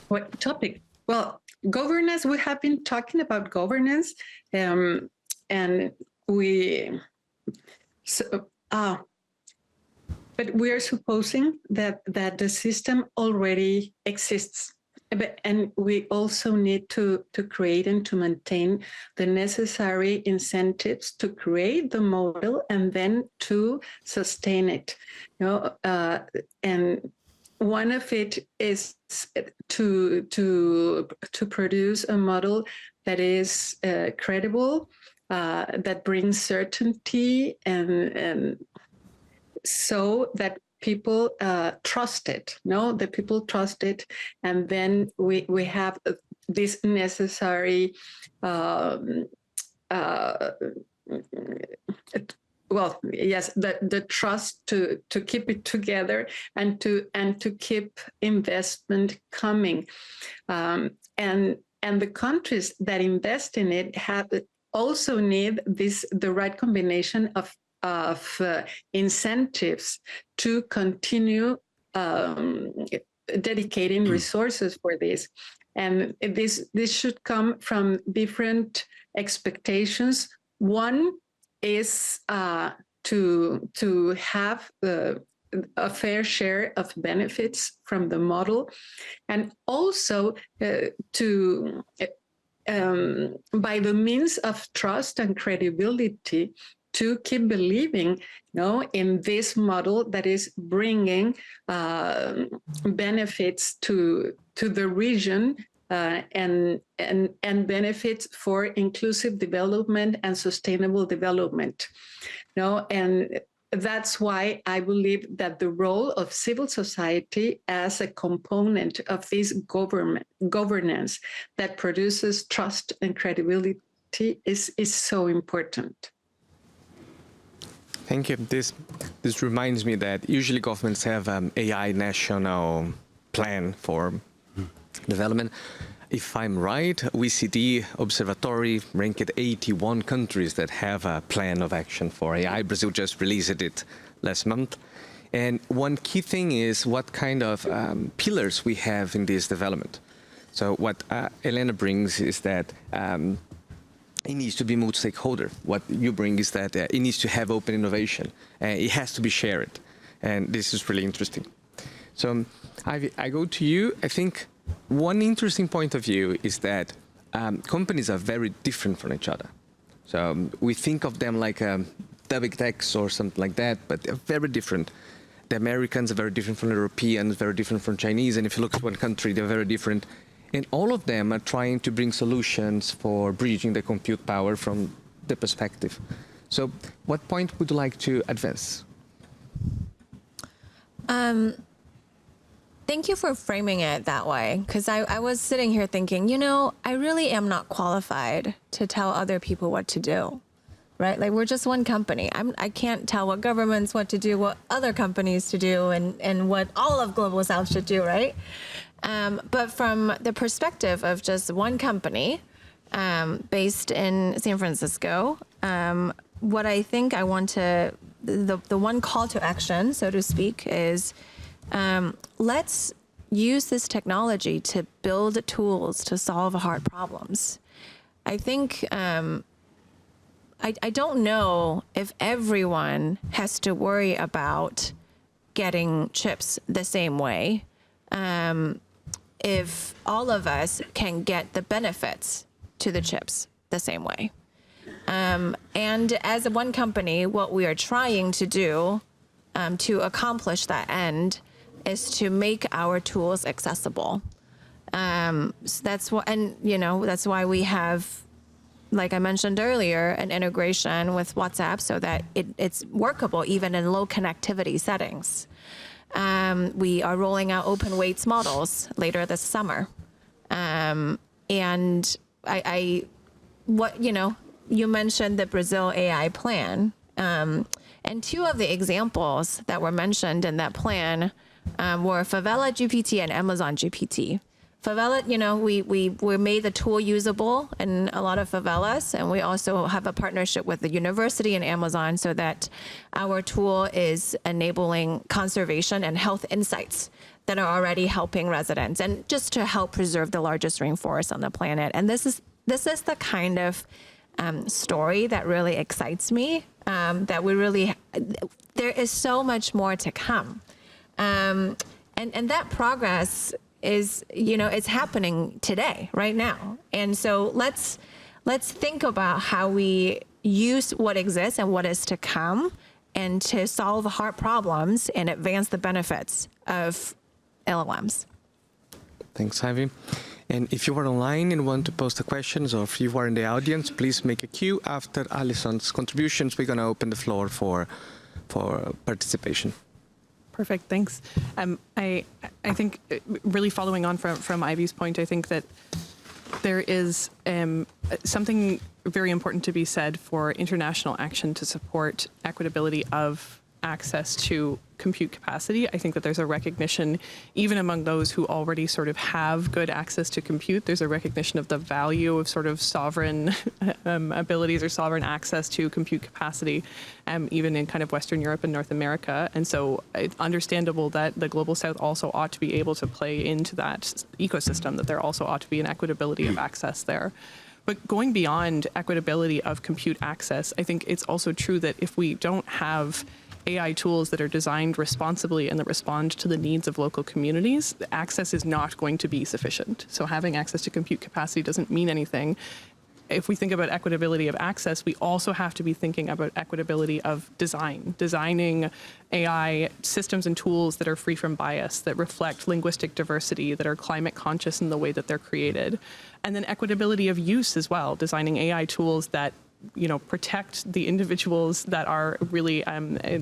What topic? Well, governance, we have been talking about governance, and but we are supposing that the system already exists. And we also need to create and to maintain the necessary incentives to create the model and then to sustain it. You know, and one of it is to produce a model that is credible, that brings certainty, and so that people trust it. No, the people trust it, and then we have this necessary. Well, yes, the trust to keep it together and to keep investment coming, and the countries that invest in it also need the right combination of incentives to continue dedicating resources for this, and this should come from different expectations. One is to have a fair share of benefits from the model, and also by the means of trust and credibility, to keep believing, in this model that is bringing benefits to the region, and benefits for inclusive development and sustainable development. And that's why I believe that the role of civil society as a component of this governance that produces trust and credibility is so important. Thank you. This reminds me that usually governments have an AI national plan for development. If I'm right, OECD Observatory ranked 81 countries that have a plan of action for AI. Brazil just released it last month. And one key thing is what kind of pillars we have in this development. So what Elena brings is that it needs to be multi-stakeholder. What you bring is that it needs to have open innovation. It has to be shared. And this is really interesting. So I go to you. I think one interesting point of view is that companies are very different from each other. So we think of them like the big techs or something like that, but they're very different. The Americans are very different from the Europeans, very different from Chinese. And if you look at one country, they're very different. And all of them are trying to bring solutions for bridging the compute power from the perspective. So what point would you like to advance? Thank you for framing it that way, because I was sitting here thinking, I really am not qualified to tell other people what to do, right? Like, we're just one company. I can't tell what governments what to do, what other companies to do, and what all of Global South should do, right? But from the perspective of just one company based in San Francisco, what I think I want to, the one call to action, so to speak, is let's use this technology to build tools to solve hard problems. I think, I don't know if everyone has to worry about getting chips the same way. If all of us can get the benefits to the chips the same way. And as one company, what we are trying to do to accomplish that end is to make our tools accessible. So that's what, and that's why we have, like I mentioned earlier, an integration with WhatsApp so that it's workable even in low connectivity settings. We are rolling out open weights models later this summer. And you mentioned the Brazil AI plan. And two of the examples that were mentioned in that plan were Favela GPT and Amazon GPT. Favela, we made the tool usable in a lot of favelas, and we also have a partnership with the university and Amazon so that our tool is enabling conservation and health insights that are already helping residents, and just to help preserve the largest rainforest on the planet. And this is the kind of story that really excites me. That there is so much more to come, and that progress is, it's happening today, right now. And so let's think about how we use what exists and what is to come, and to solve hard problems and advance the benefits of LLMs. Thanks, Ivy. And if you are online and want to post the questions, or if you are in the audience, please make a queue. After Alison's contributions, we're going to open the floor for participation. Perfect, thanks. I think really following on from Ivy's point, I think that there is something very important to be said for international action to support equitability of access to compute capacity. I think that there's a recognition, even among those who already sort of have good access to compute, there's a recognition of the value of sort of sovereign abilities or sovereign access to compute capacity, even in kind of Western Europe and North America. And so it's understandable that the Global South also ought to be able to play into that ecosystem, that there also ought to be an equitability of access there. But going beyond equitability of compute access, I think it's also true that if we don't have AI tools that are designed responsibly and that respond to the needs of local communities, the access is not going to be sufficient. So having access to compute capacity doesn't mean anything if we think about equitability of access, we also have to be thinking about equitability of designing AI systems and tools that are free from bias, that reflect linguistic diversity, that are climate conscious in the way that they're created. And then equitability of use as well, designing AI tools that protect the individuals that are really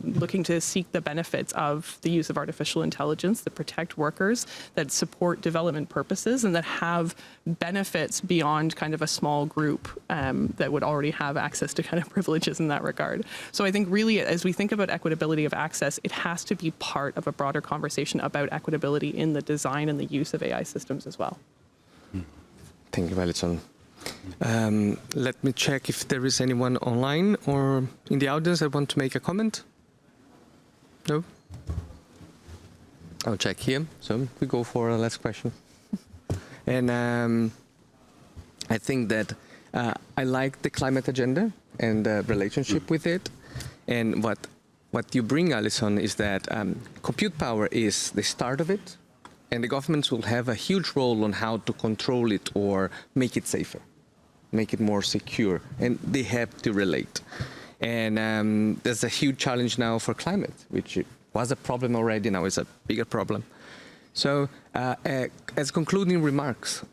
looking to seek the benefits of the use of artificial intelligence, that protect workers, that support development purposes, and that have benefits beyond kind of a small group that would already have access to kind of privileges in that regard. So I think really, as we think about equitability of access, it has to be part of a broader conversation about equitability in the design and the use of AI systems as well. Thank you, Alison. Let me check if there is anyone online or in the audience that want to make a comment. No? I'll check here. So we go for a last question. And I think that I like the climate agenda and the relationship with it. And what you bring, Alison, is that compute power is the start of it, and the governments will have a huge role on how to control it or make it safer, make it more secure, and they have to relate. And there's a huge challenge now for climate, which was a problem already, now is a bigger problem. So as concluding remarks,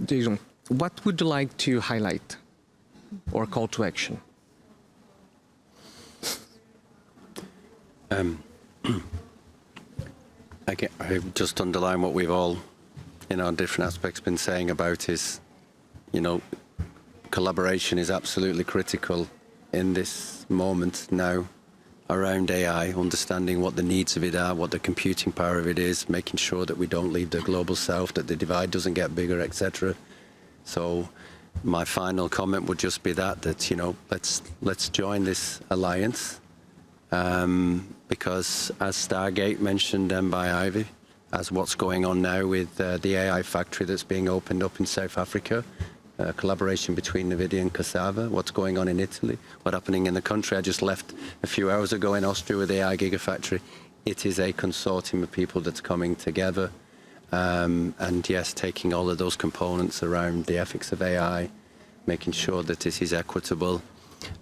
Jason, what would you like to highlight or call to action? I just underline what we've all, in our different aspects, been saying about is, collaboration is absolutely critical in this moment now around AI, understanding what the needs of it are, what the computing power of it is, making sure that we don't leave the global south, that the divide doesn't get bigger, etc. So my final comment would just be that let's join this alliance. Because as Stargate mentioned by Ivy, as what's going on now with the AI factory that's being opened up in South Africa, collaboration between NVIDIA and Cassava, what's going on in Italy, what's happening in the country. I just left a few hours ago in Austria with the AI Gigafactory. It is a consortium of people that's coming together. And yes, taking all of those components around the ethics of AI, making sure that it is equitable,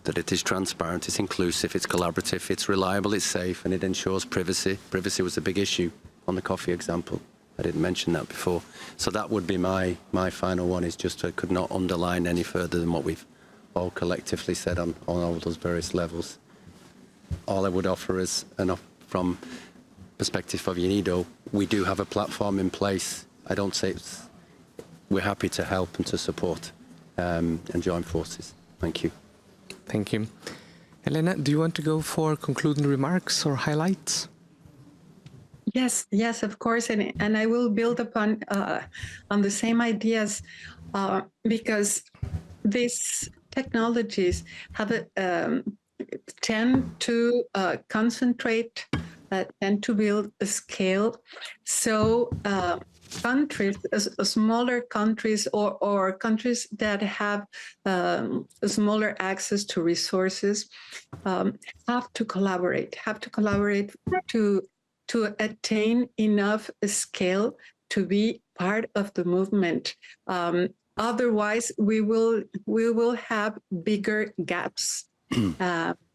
that it is transparent, it's inclusive, it's collaborative, it's reliable, it's safe, and it ensures privacy. Privacy was a big issue on the coffee example. I didn't mention that before. So that would be my final one, is just I could not underline any further than what we've all collectively said on all those various levels. All I would offer is, from perspective of UNIDO, we do have a platform in place. I don't say we're happy to help and to support and join forces. Thank you. Thank you. Elena, do you want to go for concluding remarks or highlights? Yes, of course, and I will build upon on the same ideas because these technologies tend to concentrate, tend to build a scale. So countries, smaller countries, or countries that have smaller access to resources, have to collaborate to attain enough scale to be part of the movement. Otherwise, we will have bigger gaps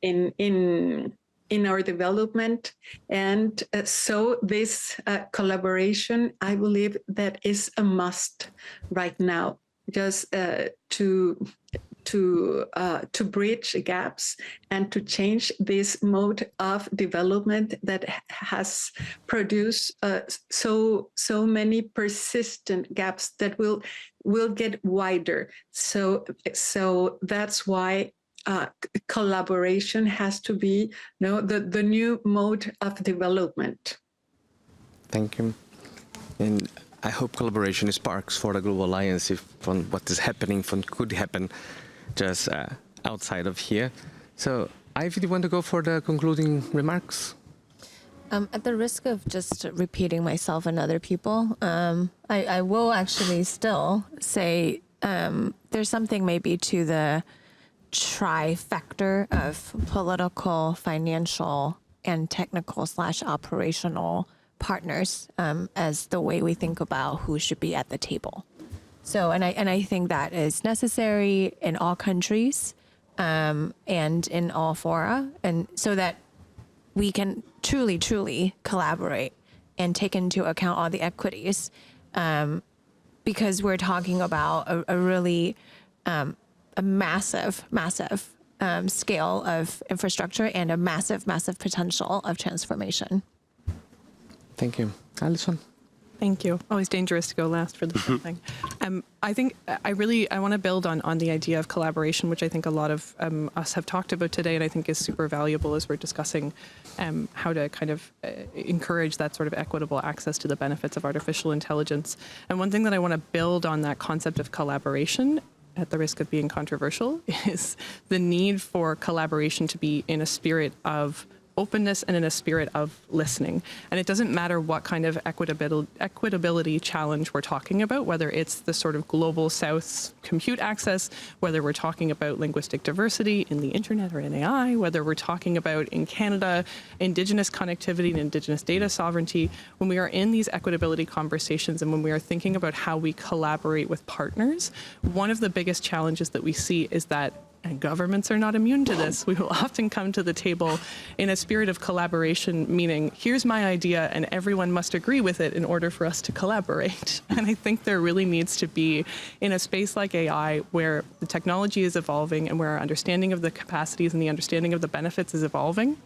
in our development, and so this collaboration, I believe, that is a must right now, just to bridge gaps and to change this mode of development that has produced so many persistent gaps that will get wider. So that's why collaboration has to be the new mode of development. Thank you. And I hope collaboration sparks for the Global Alliance from what is happening, from could happen just outside of here. So, Ivy, do you want to go for the concluding remarks? At the risk of just repeating myself and other people, I will actually still say there's something maybe to the trifecta of political, financial, and technical/operational partners as the way we think about who should be at the table. So, and I think that is necessary in all countries and in all fora, and so that we can truly collaborate and take into account all the equities, because we're talking about a really a massive scale of infrastructure and a massive potential of transformation. Thank you. Alison? Thank you. Always dangerous to go last for this whole thing. I think I want to build on the idea of collaboration, which I think a lot of us have talked about today, and I think is super valuable as we're discussing how to kind of encourage that sort of equitable access to the benefits of artificial intelligence. And one thing that I want to build on that concept of collaboration, at the risk of being controversial, is the need for collaboration to be in a spirit of openness and in a spirit of listening. And it doesn't matter what kind of equitability challenge we're talking about, whether it's the sort of global South's compute access, whether we're talking about linguistic diversity in the internet or in AI, whether we're talking about in Canada, Indigenous connectivity and Indigenous data sovereignty. When we are in these equitability conversations and when we are thinking about how we collaborate with partners, one of the biggest challenges that we see is that, and governments are not immune to this, we will often come to the table in a spirit of collaboration, meaning here's my idea and everyone must agree with it in order for us to collaborate. And I think there really needs to be, in a space like AI, where the technology is evolving and where our understanding of the capacities and the understanding of the benefits is evolving,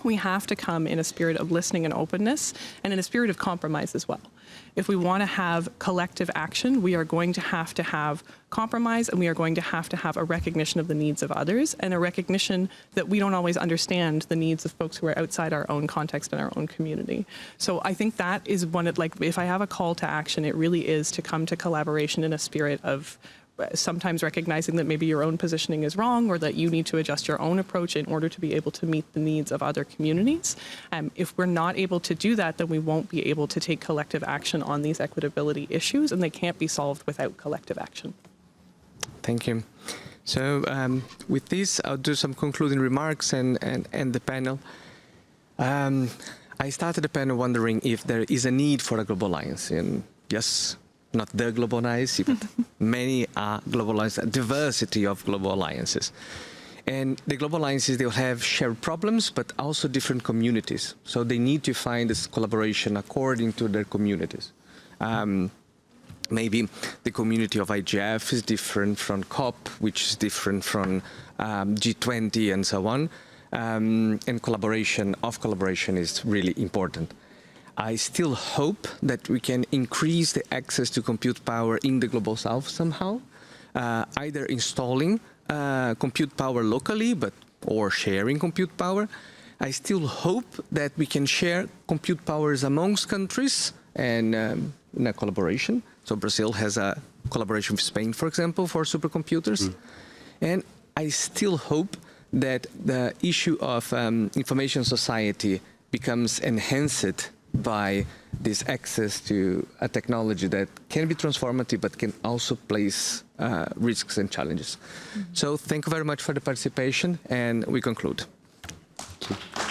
we have to come in a spirit of listening and openness and in a spirit of compromise as well. If we want to have collective action, we are going to have compromise, and we are going to have a recognition of the needs of others and a recognition that we don't always understand the needs of folks who are outside our own context and our own community. So I think that is one of, like, if I have a call to action, it really is to come to collaboration in a spirit of sometimes recognizing that maybe your own positioning is wrong or that you need to adjust your own approach in order to be able to meet the needs of other communities. If we're not able to do that, then we won't be able to take collective action on these equitability issues, and they can't be solved without collective action. Thank you. So with this, I'll do some concluding remarks and end the panel. I started the panel wondering if there is a need for a global alliance, and yes, not the global alliance, but many are global alliances, a diversity of global alliances. And the global alliances, they'll have shared problems, but also different communities. So they need to find this collaboration according to their communities. Maybe the community of IGF is different from COP, which is different from G20 and so on. And collaboration is really important. I still hope that we can increase the access to compute power in the Global South somehow, either installing compute power locally, or sharing compute power. I still hope that we can share compute powers amongst countries and in a collaboration. So Brazil has a collaboration with Spain, for example, for supercomputers. And I still hope that the issue of information society becomes enhanced by this access to a technology that can be transformative, but can also place risks and challenges. So thank you very much for the participation, and we conclude. Thank you.